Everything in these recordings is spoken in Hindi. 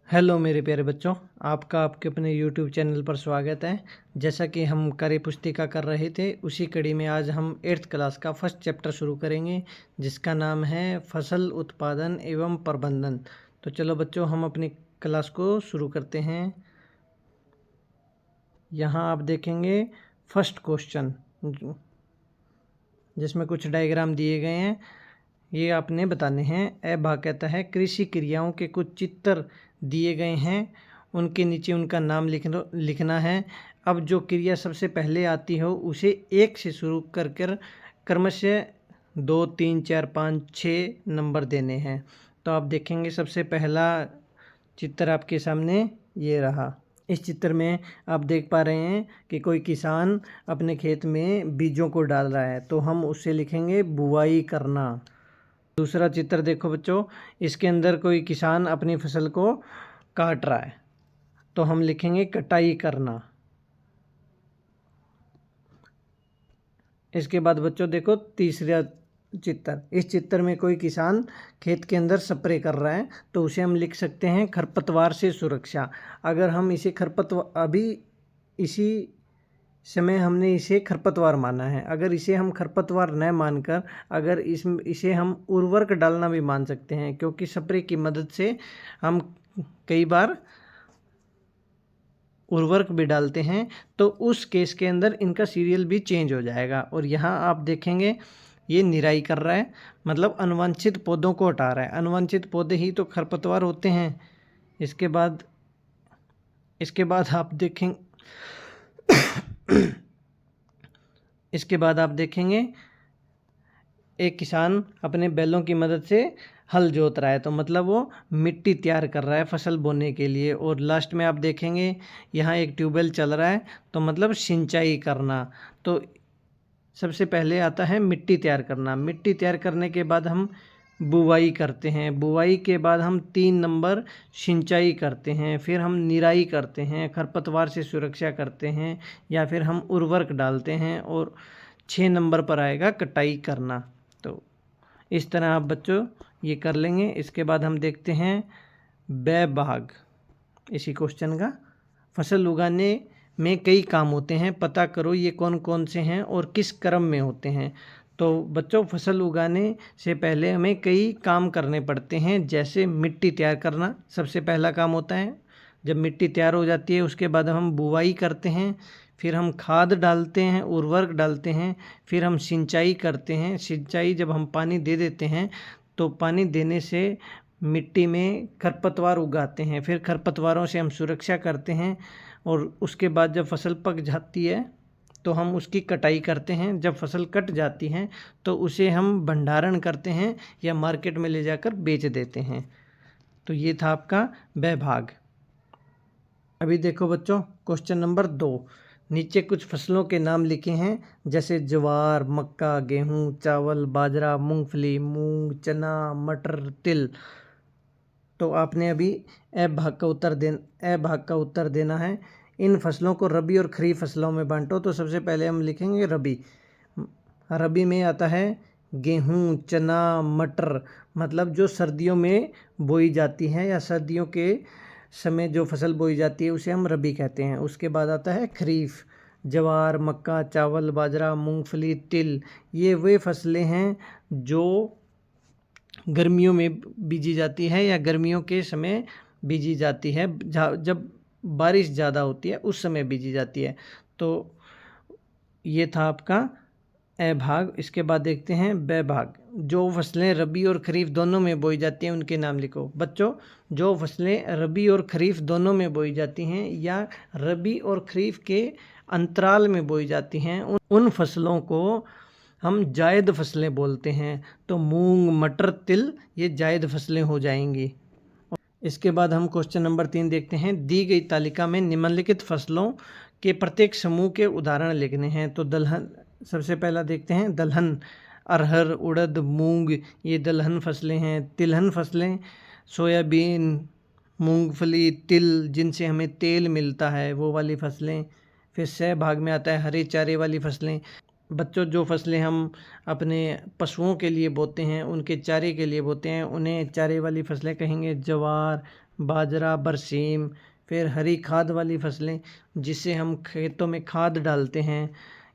हेलो मेरे प्यारे बच्चों, आपका आपके अपने YouTube चैनल पर स्वागत है। जैसा कि हम कार्य पुस्तिका कर रहे थे, उसी कड़ी में आज हम 8th क्लास का फर्स्ट चैप्टर शुरू करेंगे, जिसका नाम है फसल उत्पादन एवं प्रबंधन। तो चलो बच्चों, हम अपनी क्लास को शुरू करते हैं। यहाँ आप देखेंगे फर्स्ट क्वेश्चन, जिसमें कुछ डायग्राम दिए गए हैं, ये आपने बताने हैं। ए भाग कहता है कृषि क्रियाओं के कुछ चित्र दिए गए हैं, उनके नीचे उनका नाम लिखना है। अब जो क्रिया सबसे पहले आती हो उसे 1 से शुरू कर क्रमशः 2, 3, 4, 5, 6 नंबर देने हैं। तो आप देखेंगे सबसे पहला चित्र आपके सामने ये रहा। इस चित्र में आप देख पा रहे हैं कि कोई किसान अपने खेत में बीजों को डाल रहा है, तो हम उससे लिखेंगे बुवाई करना। दूसरा चित्र देखो बच्चों, इसके अंदर कोई किसान अपनी फसल को काट रहा है, तो हम लिखेंगे कटाई करना। इसके बाद बच्चों देखो तीसरा चित्र, इस चित्र में कोई किसान खेत के अंदर स्प्रे कर रहा है, तो उसे हम लिख सकते हैं खरपतवार से सुरक्षा। अगर हम इसे इसी समय हमने इसे खरपतवार माना है, अगर इसे हम खरपतवार न मानकर अगर इसे हम उर्वरक डालना भी मान सकते हैं, क्योंकि स्प्रे की मदद से हम कई बार उर्वरक भी डालते हैं, तो उस केस के अंदर इनका सीरियल भी चेंज हो जाएगा। और यहाँ आप देखेंगे ये निराई कर रहा है, मतलब अनवांछित पौधों को हटा रहा है। अनवांछित पौधे ही तो खरपतवार होते हैं। इसके बाद आप देखें इसके बाद आप देखेंगे एक किसान अपने बैलों की मदद से हल जोत रहा है, तो मतलब वो मिट्टी तैयार कर रहा है फसल बोने के लिए। और लास्ट में आप देखेंगे यहाँ एक ट्यूबवेल चल रहा है, तो मतलब सिंचाई करना। तो सबसे पहले आता है मिट्टी तैयार करना। मिट्टी तैयार करने के बाद हम बुवाई करते हैं। बुवाई के बाद हम 3 नंबर सिंचाई करते हैं। फिर हम निराई करते हैं, खरपतवार से सुरक्षा करते हैं, या फिर हम उर्वरक डालते हैं। और 6 नंबर पर आएगा कटाई करना। तो इस तरह आप बच्चों ये कर लेंगे। इसके बाद हम देखते हैं ब भाग इसी क्वेश्चन का। फसल उगाने में कई काम होते हैं, पता करो ये कौन कौन से हैं और किस क्रम में होते हैं। तो बच्चों, फसल उगाने से पहले हमें कई काम करने पड़ते हैं, जैसे मिट्टी तैयार करना सबसे पहला काम होता है। जब मिट्टी तैयार हो जाती है, उसके बाद हम बुवाई करते हैं, फिर हम खाद डालते हैं, उर्वरक डालते हैं, फिर हम सिंचाई करते हैं। सिंचाई जब हम पानी दे देते हैं, तो पानी देने से मिट्टी में खरपतवार उगाते हैं, फिर खरपतवारों से हम सुरक्षा करते हैं। और उसके बाद जब फसल पक जाती है, तो हम उसकी कटाई करते हैं। जब फसल कट जाती है, तो उसे हम भंडारण करते हैं या मार्केट में ले जाकर बेच देते हैं। तो ये था आपका ब भाग। अभी देखो बच्चों, क्वेश्चन नंबर 2। नीचे कुछ फसलों के नाम लिखे हैं, जैसे ज्वार, मक्का, गेहूं, चावल, बाजरा, मूंगफली, मूंग, चना, मटर, तिल। तो आपने अभी ए भाग का उत्तर देना है। इन फसलों को रबी और खरीफ फसलों में बांटो। तो सबसे पहले हम लिखेंगे रबी। रबी में आता है गेहूं, चना, मटर, मतलब जो सर्दियों में बोई जाती हैं या सर्दियों के समय जो फसल बोई जाती है उसे हम रबी कहते हैं। उसके बाद आता है खरीफ। ज्वार, मक्का, चावल, बाजरा, मूंगफली, तिल, ये वे फसलें हैं जो गर्मियों में बीजी जाती है या गर्मियों के समय बीजी जाती है, जब बारिश ज़्यादा होती है उस समय बीजी जाती है। तो ये था आपका ए भाग। इसके बाद देखते हैं ब भाग। जो फसलें रबी और खरीफ दोनों में बोई जाती हैं उनके नाम लिखो। बच्चों, जो फसलें रबी और खरीफ दोनों में बोई जाती हैं या रबी और खरीफ के अंतराल में बोई जाती हैं, उन फसलों को हम जायद फसलें बोलते हैं। तो मूंग, मटर, तिल, ये जायद फसलें हो जाएंगी। इसके बाद हम क्वेश्चन नंबर 3 देखते हैं। दी गई तालिका में निम्नलिखित फसलों के प्रत्येक समूह के उदाहरण लिखने हैं। तो दलहन, सबसे पहला देखते हैं दलहन। अरहर, उड़द, मूंग, ये दलहन फसलें हैं। तिलहन फसलें सोयाबीन, मूंगफली, तिल, जिनसे हमें तेल मिलता है, वो वाली फसलें। फिर स भाग में आता है हरे चारे वाली फसलें। बच्चों, जो फसलें हम अपने पशुओं के लिए बोते हैं, उनके चारे के लिए बोते हैं, उन्हें चारे वाली फसलें कहेंगे। ज्वार, बाजरा, बरसीम। फिर हरी खाद वाली फसलें, जिससे हम खेतों में खाद डालते हैं,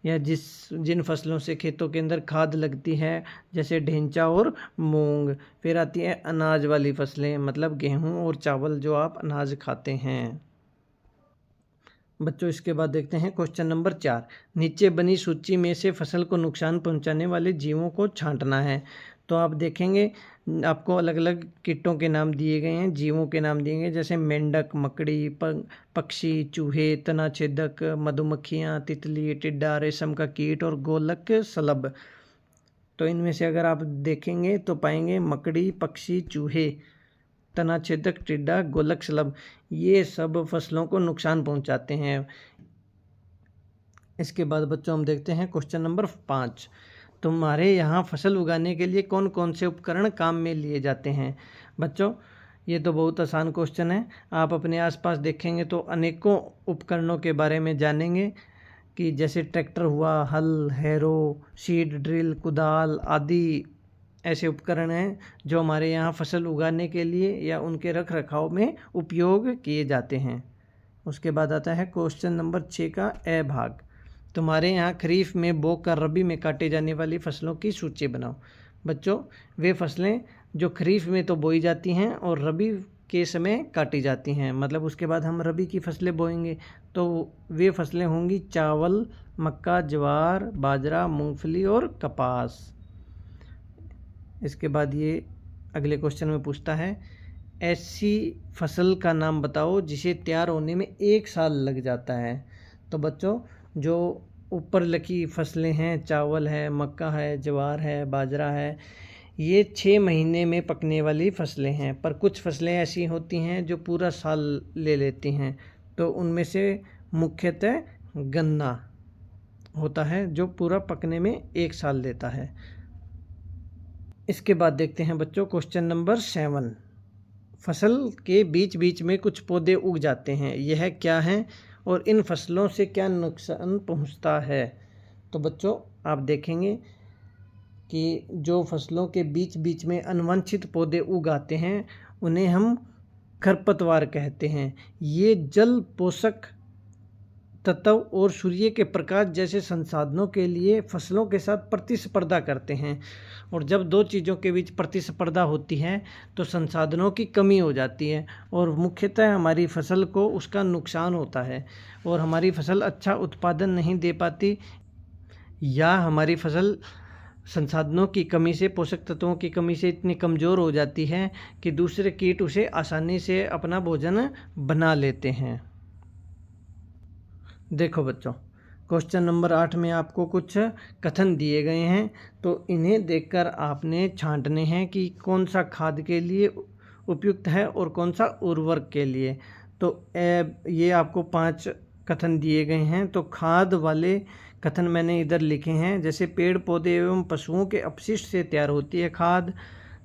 या जिन फसलों से खेतों के अंदर खाद लगती है, जैसे ढेंचा और मूंग। फिर आती है अनाज वाली फसलें, मतलब गेहूं और चावल, जो आप अनाज खाते हैं। बच्चों, इसके बाद देखते हैं क्वेश्चन नंबर 4। नीचे बनी सूची में से फसल को नुकसान पहुंचाने वाले जीवों को छांटना है। तो आप देखेंगे, आपको अलग अलग कीटों के नाम दिए गए हैं, जीवों के नाम दिए गए, जैसे मेंढक, मकड़ी, पक्षी, चूहे, तनाछेदक, मधुमक्खियाँ, तितली, टिड्डा, रेशम का कीट और गोलक शलभ। तो इनमें से अगर आप देखेंगे तो पाएंगे मकड़ी, पक्षी, चूहे, तनाछेदक, टिड्डा, गोलक शलभ, ये सब फसलों को नुकसान पहुंचाते हैं। इसके बाद बच्चों हम देखते हैं क्वेश्चन नंबर 5। तुम्हारे यहाँ फसल उगाने के लिए कौन कौन से उपकरण काम में लिए जाते हैं? बच्चों, ये तो बहुत आसान क्वेश्चन है। आप अपने आसपास देखेंगे तो अनेकों उपकरणों के बारे में जानेंगे, कि जैसे ट्रैक्टर हुआ, हल, हैरो, सीड ड्रिल, कुदाल आदि ऐसे उपकरण हैं जो हमारे यहाँ फसल उगाने के लिए या उनके रख रखाव में उपयोग किए जाते हैं। उसके बाद आता है क्वेश्चन नंबर 6 का ए भाग। तुम्हारे यहाँ खरीफ में बोकर रबी में काटे जाने वाली फसलों की सूची बनाओ। बच्चों, वे फसलें जो खरीफ में तो बोई जाती हैं और रबी के समय काटी जाती हैं, मतलब उसके बाद हम रबी की फसलें बोएंगे, तो वे फसलें होंगी चावल, मक्का, ज्वार, बाजरा, मूंगफली और कपास। इसके बाद ये अगले क्वेश्चन में पूछता है, ऐसी फसल का नाम बताओ जिसे तैयार होने में 1 साल लग जाता है। तो बच्चों, जो ऊपर लिखी फसलें हैं, चावल है, मक्का है, ज्वार है, बाजरा है, ये 6 महीने में पकने वाली फसलें हैं। पर कुछ फसलें ऐसी होती हैं जो पूरा साल ले लेती हैं। तो उनमें से मुख्यतः गन्ना होता है, जो पूरा पकने में 1 साल लेता है। इसके बाद देखते हैं बच्चों क्वेश्चन नंबर 7। फसल के बीच बीच में कुछ पौधे उग जाते हैं, यह क्या है और इन फसलों से क्या नुकसान पहुंचता है? तो बच्चों, आप देखेंगे कि जो फसलों के बीच बीच में अनवांछित पौधे उग आते हैं, उन्हें हम खरपतवार कहते हैं। ये जल, पोषक तत्व और सूर्य के प्रकाश जैसे संसाधनों के लिए फसलों के साथ प्रतिस्पर्धा करते हैं, और जब दो चीज़ों के बीच प्रतिस्पर्धा होती है तो संसाधनों की कमी हो जाती है, और मुख्यतः हमारी फसल को उसका नुकसान होता है, और हमारी फसल अच्छा उत्पादन नहीं दे पाती, या हमारी फसल संसाधनों की कमी से, पोषक तत्वों की कमी से इतनी कमज़ोर हो जाती है कि दूसरे कीट उसे आसानी से अपना भोजन बना लेते हैं। देखो बच्चों, क्वेश्चन नंबर 8 में आपको कुछ कथन दिए गए हैं, तो इन्हें देखकर आपने छांटने हैं कि कौन सा खाद के लिए उपयुक्त है और कौन सा उर्वरक के लिए। तो ये आपको 5 कथन दिए गए हैं। तो खाद वाले कथन मैंने इधर लिखे हैं, जैसे पेड़ पौधे एवं पशुओं के अपशिष्ट से तैयार होती है खाद,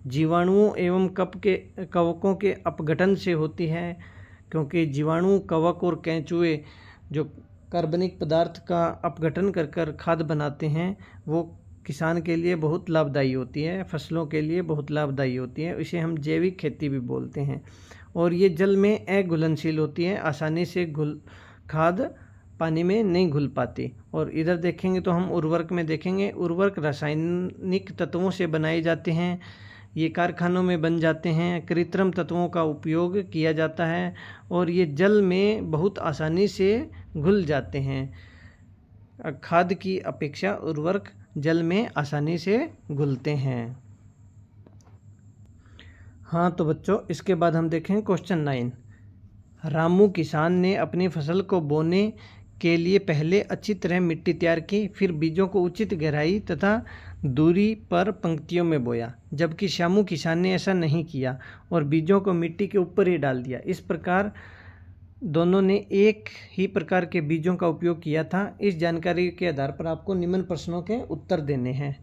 जीवाणुओं एवं कवकों के अपघटन से होती है, क्योंकि जीवाणु, कवक और केंचुए जो कार्बनिक पदार्थ का अपघटन कर कर खाद बनाते हैं, वो किसान के लिए बहुत लाभदायी होती है, फसलों के लिए बहुत लाभदायी होती है। इसे हम जैविक खेती भी बोलते हैं। और ये जल में अघुलनशील होती है, आसानी से खाद पानी में नहीं घुल पाती। और इधर देखेंगे तो हम उर्वरक में देखेंगे, उर्वरक रासायनिक तत्वों से बनाए जाते हैं, ये कारखानों में बन जाते हैं, कृत्रिम तत्वों का उपयोग किया जाता है, और ये जल में बहुत आसानी से घुल जाते हैं। खाद की अपेक्षा उर्वरक जल में आसानी से घुलते हैं। हाँ, तो बच्चों, इसके बाद हम देखें क्वेश्चन 9। रामू किसान ने अपनी फसल को बोने के लिए पहले अच्छी तरह मिट्टी तैयार की, फिर बीजों को उचित गहराई तथा दूरी पर पंक्तियों में बोया, जबकि श्यामू किसान ने ऐसा नहीं किया और बीजों को मिट्टी के ऊपर ही डाल दिया। इस प्रकार दोनों ने एक ही प्रकार के बीजों का उपयोग किया था। इस जानकारी के आधार पर आपको निम्न प्रश्नों के उत्तर देने हैं।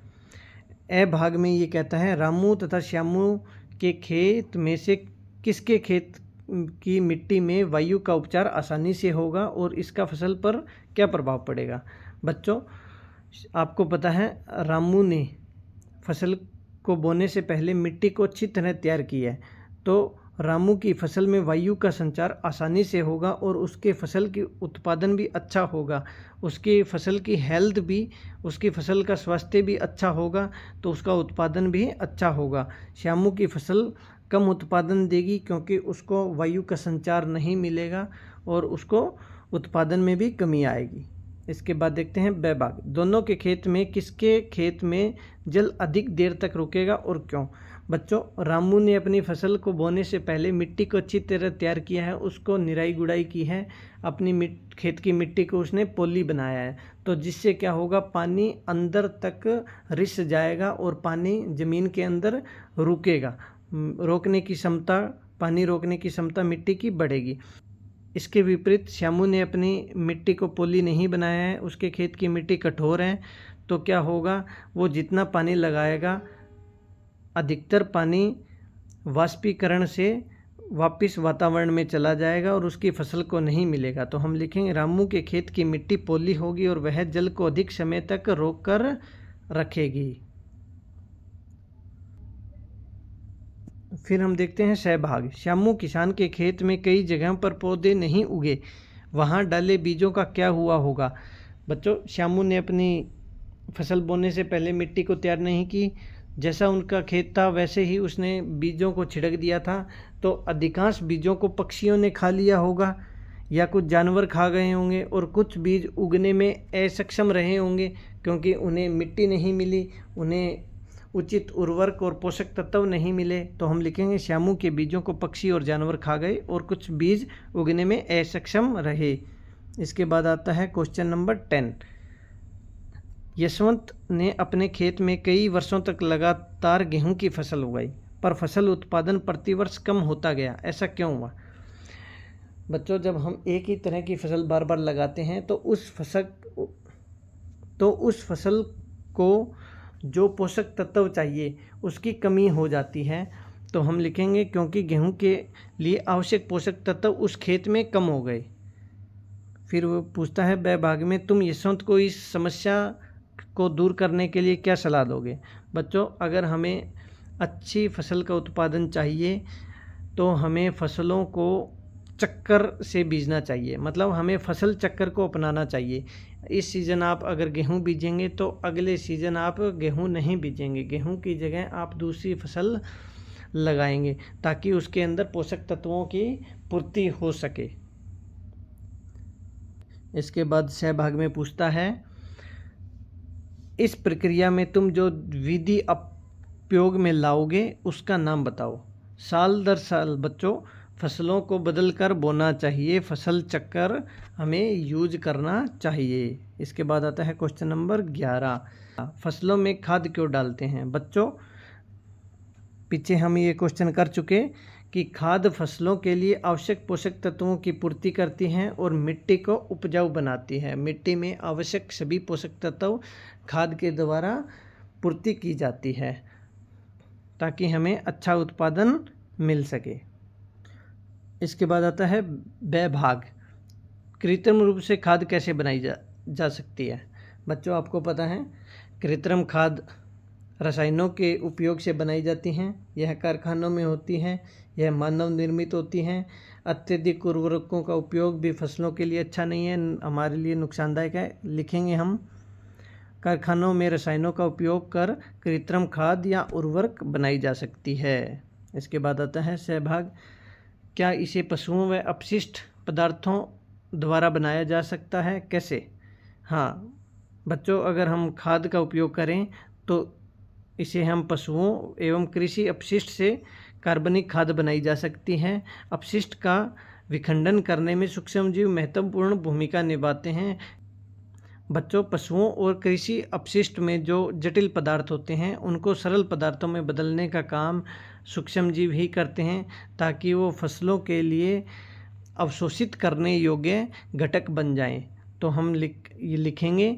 ए भाग में ये कहता है, रामू तथा श्यामू के खेत में से किसके खेत की मिट्टी में वायु का उपचार आसानी से होगा और इसका फसल पर क्या प्रभाव पड़ेगा? बच्चों, आपको पता है रामू ने फसल को बोने से पहले मिट्टी को अच्छी तरह तैयार किया है, तो रामू की फसल में वायु का संचार आसानी से होगा और उसके फसल की उत्पादन भी अच्छा होगा, उसकी फसल की हेल्थ भी, उसकी फसल का स्वास्थ्य भी अच्छा होगा, तो उसका उत्पादन भी अच्छा होगा। श्यामू की फसल कम उत्पादन देगी क्योंकि उसको वायु का संचार नहीं मिलेगा और उसको उत्पादन में भी कमी आएगी। इसके बाद देखते हैं बैभाग। दोनों के खेत में किसके खेत में जल अधिक देर तक रुकेगा और क्यों? बच्चों, रामू ने अपनी फसल को बोने से पहले मिट्टी को अच्छी तरह तैयार किया है, उसको निराई गुड़ाई की है, अपनी खेत की मिट्टी को उसने पोली बनाया है, तो जिससे क्या होगा, पानी अंदर तक रिस जाएगा और पानी ज़मीन के अंदर रुकेगा, रोकने की क्षमता, पानी रोकने की क्षमता मिट्टी की बढ़ेगी। इसके विपरीत श्यामू ने अपनी मिट्टी को पोली नहीं बनाया है, उसके खेत की मिट्टी कठोर है, तो क्या होगा, वो जितना पानी लगाएगा अधिकतर पानी वाष्पीकरण से वापस वातावरण में चला जाएगा और उसकी फसल को नहीं मिलेगा। तो हम लिखेंगे रामू के खेत की मिट्टी पोली होगी और वह जल को अधिक समय तक रोक कर रखेगी। फिर हम देखते हैं सहभाग। श्यामू किसान के खेत में कई जगहों पर पौधे नहीं उगे, वहाँ डाले बीजों का क्या हुआ होगा? बच्चों, श्यामू ने अपनी फसल बोने से पहले मिट्टी को तैयार नहीं की, जैसा उनका खेत था वैसे ही उसने बीजों को छिड़क दिया था, तो अधिकांश बीजों को पक्षियों ने खा लिया होगा या कुछ जानवर खा गए होंगे और कुछ बीज उगने में असक्षम रहे होंगे क्योंकि उन्हें मिट्टी नहीं मिली, उन्हें उचित उर्वरक और पोषक तत्व नहीं मिले। तो हम लिखेंगे श्यामू के बीजों को पक्षी और जानवर खा गए और कुछ बीज उगने में असक्षम रहे। इसके बाद आता है क्वेश्चन नंबर 10। यशवंत ने अपने खेत में कई वर्षों तक लगातार गेहूं की फसल उगाई, पर फसल उत्पादन प्रतिवर्ष कम होता गया, ऐसा क्यों हुआ? बच्चों, जब हम एक ही तरह की फसल बार बार लगाते हैं तो उस फसल को जो पोषक तत्व चाहिए उसकी कमी हो जाती है। तो हम लिखेंगे क्योंकि गेहूं के लिए आवश्यक पोषक तत्व उस खेत में कम हो गए। फिर वो पूछता है बैभाग में तुम यशवंत को इस समस्या को दूर करने के लिए क्या सलाह दोगे? बच्चों, अगर हमें अच्छी फसल का उत्पादन चाहिए तो हमें फसलों को चक्कर से बीजना चाहिए, मतलब हमें फसल चक्कर को अपनाना चाहिए। इस सीज़न आप अगर गेहूं बीजेंगे तो अगले सीज़न आप गेहूं नहीं बीजेंगे, गेहूं की जगह आप दूसरी फसल लगाएंगे ताकि उसके अंदर पोषक तत्वों की पूर्ति हो सके। इसके बाद सहभाग में पूछता है इस प्रक्रिया में तुम जो विधि उपयोग में लाओगे उसका नाम बताओ। साल दर साल बच्चों फसलों को बदलकर बोना चाहिए, फसल चक्कर हमें यूज करना चाहिए। इसके बाद आता है क्वेश्चन नंबर 11। फसलों में खाद क्यों डालते हैं? बच्चों, पीछे हम ये क्वेश्चन कर चुके कि खाद फसलों के लिए आवश्यक पोषक तत्वों की पूर्ति करती हैं और मिट्टी को उपजाऊ बनाती है। मिट्टी में आवश्यक सभी पोषक तत्व खाद के द्वारा पूर्ति की जाती है ताकि हमें अच्छा उत्पादन मिल सके। इसके बाद आता है बैभाग। कृत्रिम रूप से खाद कैसे बनाई जा सकती है? बच्चों, आपको पता है कृत्रिम खाद रसायनों के उपयोग से बनाई जाती हैं। यह कारखानों में होती हैं, यह मानव निर्मित होती हैं। अत्यधिक उर्वरकों का उपयोग भी फसलों के लिए अच्छा नहीं है, हमारे लिए नुकसानदायक है। लिखेंगे हम कारखानों में रसायनों का उपयोग कर कृत्रिम खाद या उर्वरक बनाई जा सकती है। इसके बाद आता है सहभाग। क्या इसे पशुओं व अपशिष्ट पदार्थों द्वारा बनाया जा सकता है? कैसे? हाँ बच्चों, अगर हम खाद का उपयोग करें तो इसे हम पशुओं एवं कृषि अपशिष्ट से कार्बनिक खाद बनाई जा सकती है। अपशिष्ट का विखंडन करने में सूक्ष्मजीव महत्वपूर्ण भूमिका निभाते हैं। बच्चों, पशुओं और कृषि अपशिष्ट में जो जटिल पदार्थ होते हैं उनको सरल पदार्थों में बदलने का काम सूक्ष्मजीव ही करते हैं ताकि वो फसलों के लिए अवशोषित करने योग्य घटक बन जाएं। तो हम लिखेंगे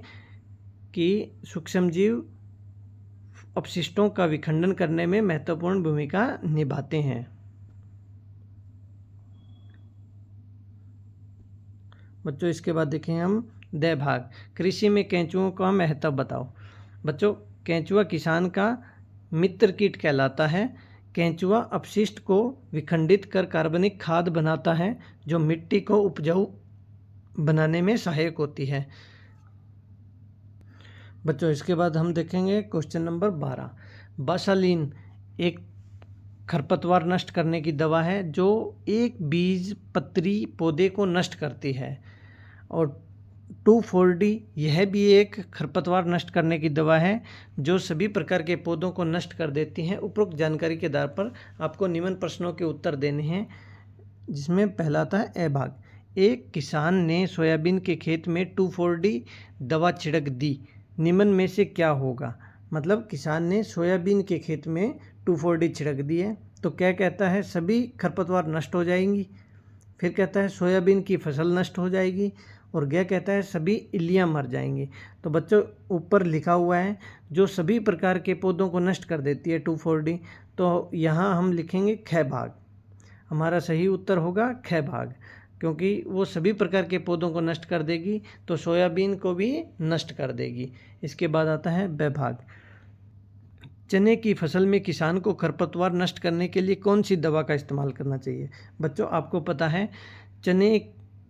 कि सूक्ष्मजीव अपशिष्टों का विखंडन करने में महत्वपूर्ण भूमिका निभाते हैं। बच्चों, इसके बाद देखें हम द भाग, कृषि में केंचुओं का महत्व बताओ। बच्चों, केंचुआ किसान का मित्र कीट कहलाता है। केंचुआ अपशिष्ट को विखंडित कर कार्बनिक खाद बनाता है जो मिट्टी को उपजाऊ बनाने में सहायक होती है। बच्चों, इसके बाद हम देखेंगे क्वेश्चन नंबर 12। बासालीन एक खरपतवार नष्ट करने की दवा है जो एक बीज पत्री पौधे को नष्ट करती है। और 2,4-D यह भी एक खरपतवार नष्ट करने की दवा है जो सभी प्रकार के पौधों को नष्ट कर देती है। उपरोक्त जानकारी के आधार पर आपको निम्न प्रश्नों के उत्तर देने हैं, जिसमें पहला आता है ए भाग। एक किसान ने सोयाबीन के खेत में 2,4-D दवा छिड़क दी, निम्न में से क्या होगा। मतलब किसान ने सोयाबीन के खेत में 2,4-D छिड़क दी है, तो क्या कहता है, सभी खरपतवार नष्ट हो जाएंगी। फिर कहता है सोयाबीन की फसल नष्ट हो जाएगी, और यह कहता है सभी इल्लियाँ मर जाएंगी। तो बच्चों, ऊपर लिखा हुआ है जो सभी प्रकार के पौधों को नष्ट कर देती है 2,4-D, तो यहाँ हम लिखेंगे ख भाग। हमारा सही उत्तर होगा ख भाग, क्योंकि वो सभी प्रकार के पौधों को नष्ट कर देगी तो सोयाबीन को भी नष्ट कर देगी। इसके बाद आता है ब भाग। चने की फसल में किसान को खरपतवार नष्ट करने के लिए कौन सी दवा का इस्तेमाल करना चाहिए। बच्चों, आपको पता है चने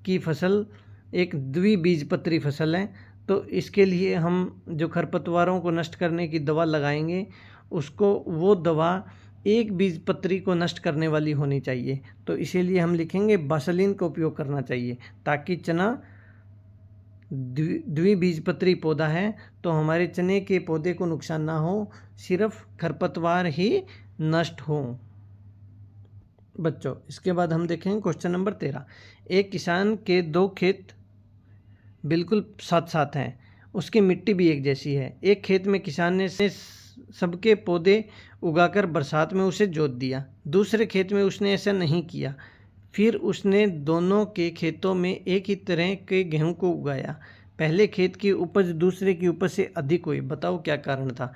की फसल एक द्विबीजपत्री फसल है, तो इसके लिए हम जो खरपतवारों को नष्ट करने की दवा लगाएंगे उसको वो दवा एक बीजपत्री को नष्ट करने वाली होनी चाहिए। तो इसीलिए हम लिखेंगे बासालीन का उपयोग करना चाहिए, ताकि चना द्विबीजपत्री पौधा है तो हमारे चने के पौधे को नुकसान ना हो, सिर्फ खरपतवार ही नष्ट हो। बच्चों, इसके बाद हम देखेंगे क्वेश्चन नंबर 13। एक किसान के दो खेत बिल्कुल साथ साथ हैं, उसकी मिट्टी भी एक जैसी है। एक खेत में किसान ने सबके पौधे उगाकर बरसात में उसे जोत दिया, दूसरे खेत में उसने ऐसा नहीं किया। फिर उसने दोनों के खेतों में एक ही तरह के गेहूं को उगाया। पहले खेत की उपज दूसरे की उपज से अधिक हुई, बताओ क्या कारण था।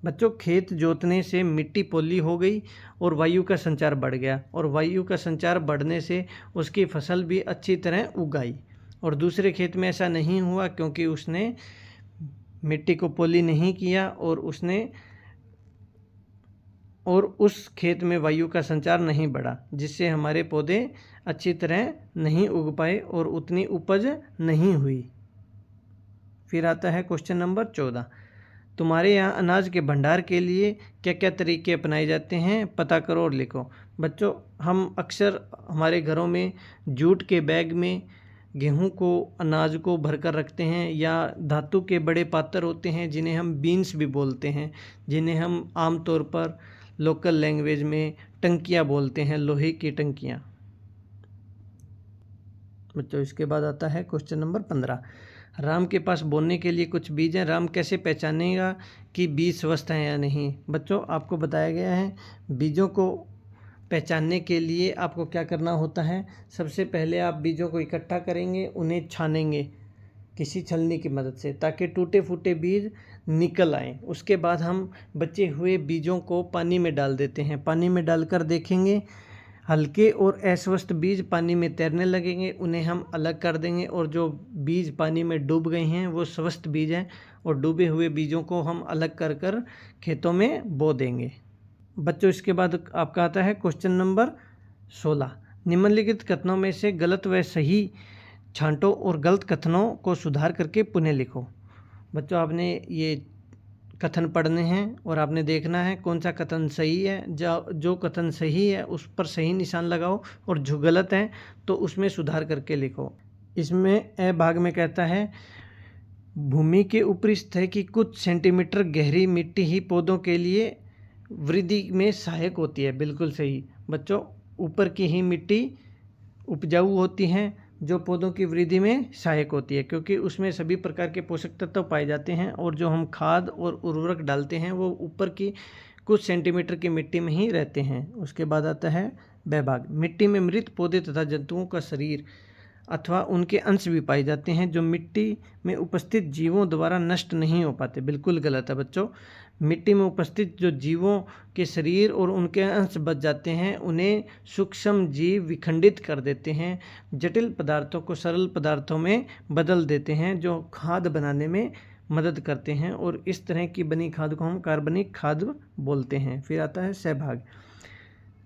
बच्चों, खेत जोतने से मिट्टी पोली हो गई और वायु का संचार बढ़ गया, और वायु का संचार बढ़ने से उसकी फसल भी अच्छी तरह उगाई। और दूसरे खेत में ऐसा नहीं हुआ, क्योंकि उसने मिट्टी को पोली नहीं किया और उस खेत में वायु का संचार नहीं बढ़ा, जिससे हमारे पौधे अच्छी तरह नहीं उग पाए और उतनी उपज नहीं हुई। फिर आता है क्वेश्चन नंबर 14। तुम्हारे यहाँ अनाज के भंडार के लिए क्या क्या तरीके अपनाए जाते हैं, पता करो और लिखो। बच्चों, हम अक्सर हमारे घरों में जूट के बैग में गेहूं को, अनाज को भरकर रखते हैं, या धातु के बड़े पात्र होते हैं जिन्हें हम बीन्स भी बोलते हैं, जिन्हें हम आमतौर पर लोकल लैंग्वेज में टंकियाँ बोलते हैं, लोहे की टंकियाँ। बच्चों, इसके बाद आता है क्वेश्चन नंबर 15। राम के पास बोने के लिए कुछ बीज हैं, राम कैसे पहचानेगा कि बीज स्वस्थ हैं या नहीं। बच्चों, आपको बताया गया है बीजों को पहचानने के लिए आपको क्या करना होता है। सबसे पहले आप बीजों को इकट्ठा करेंगे, उन्हें छानेंगे किसी छलनी की मदद से, ताकि टूटे फूटे बीज निकल आएँ। उसके बाद हम बचे हुए बीजों को पानी में डाल देते हैं। पानी में डालकर देखेंगे, हल्के और अस्वस्थ बीज पानी में तैरने लगेंगे, उन्हें हम अलग कर देंगे, और जो बीज पानी में डूब गए हैं वो स्वस्थ बीज हैं, और डूबे हुए बीजों को हम अलग कर कर खेतों में बो देंगे। बच्चों, इसके बाद आपका आता है क्वेश्चन नंबर 16। निम्नलिखित कथनों में से गलत व सही छांटो और गलत कथनों को सुधार करके पुनः लिखो। बच्चों, आपने ये कथन पढ़ने हैं और आपने देखना है कौन सा कथन सही है। जो कथन सही है उस पर सही निशान लगाओ, और जो गलत है तो उसमें सुधार करके लिखो। इसमें ए भाग में कहता है, भूमि के ऊपरी सतह की कुछ सेंटीमीटर गहरी मिट्टी ही पौधों के लिए वृद्धि में सहायक होती है। बिल्कुल सही। बच्चों, ऊपर की ही मिट्टी उपजाऊ होती हैं जो पौधों की वृद्धि में सहायक होती है, क्योंकि उसमें सभी प्रकार के पोषक तत्व पाए जाते हैं, और जो हम खाद और उर्वरक डालते हैं वो ऊपर की कुछ सेंटीमीटर की मिट्टी में ही रहते हैं। उसके बाद आता है ब भाग। मिट्टी में मृत पौधे तथा जंतुओं का शरीर अथवा उनके अंश भी पाए जाते हैं जो मिट्टी में उपस्थित जीवों द्वारा नष्ट नहीं हो पाते। बिल्कुल गलत है बच्चों। मिट्टी में उपस्थित जो जीवों के शरीर और उनके अंश बच जाते हैं उन्हें सूक्ष्म जीव विखंडित कर देते हैं, जटिल पदार्थों को सरल पदार्थों में बदल देते हैं जो खाद बनाने में मदद करते हैं, और इस तरह की बनी खाद को हम कार्बनिक खाद बोलते हैं। फिर आता है सहभाग।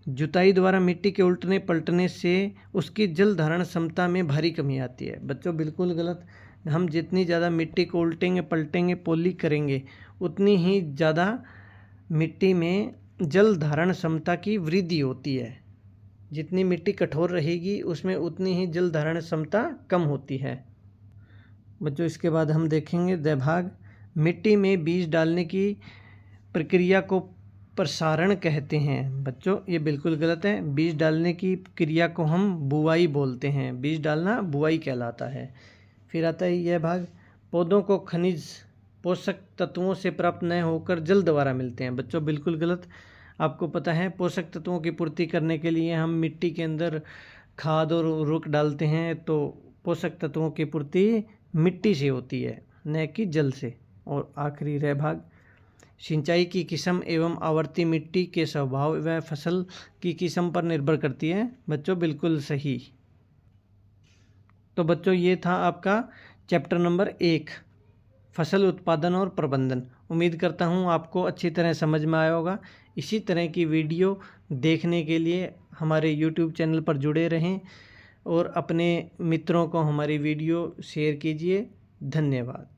जुताई द्वारा मिट्टी के उलटने पलटने से उसकी जल धारण क्षमता में भारी कमी आती है। बच्चों बिल्कुल गलत। हम जितनी ज़्यादा मिट्टी को उल्टेंगे पलटेंगे पोली करेंगे उतनी ही ज़्यादा मिट्टी में जल धारण क्षमता की वृद्धि होती है। जितनी मिट्टी कठोर रहेगी उसमें उतनी ही जल धारण क्षमता कम होती है। बच्चों इसके बाद हम देखेंगे देभाग। मिट्टी में बीज डालने की प्रक्रिया को प्रसारण कहते हैं। बच्चों ये बिल्कुल गलत है। बीज डालने की क्रिया को हम बुआई बोलते हैं। बीज डालना बुआई कहलाता है। फिर आता है यह भाग। पौधों को खनिज पोषक तत्वों से प्राप्त न होकर जल द्वारा मिलते हैं। बच्चों बिल्कुल गलत। आपको पता है पोषक तत्वों की पूर्ति करने के लिए हम मिट्टी के अंदर खाद और उर्वरक डालते हैं, तो पोषक तत्वों की पूर्ति मिट्टी से होती है न कि जल से। और आखिरी रह भाग। सिंचाई की किस्म एवं आवर्ती मिट्टी के स्वभाव व फसल की किस्म पर निर्भर करती है। बच्चों बिल्कुल सही। तो बच्चों ये था आपका चैप्टर नंबर 1 फसल उत्पादन और प्रबंधन। उम्मीद करता हूँ आपको अच्छी तरह समझ में आया होगा। इसी तरह की वीडियो देखने के लिए हमारे YouTube चैनल पर जुड़े रहें और अपने मित्रों को हमारी वीडियो शेयर कीजिए। धन्यवाद।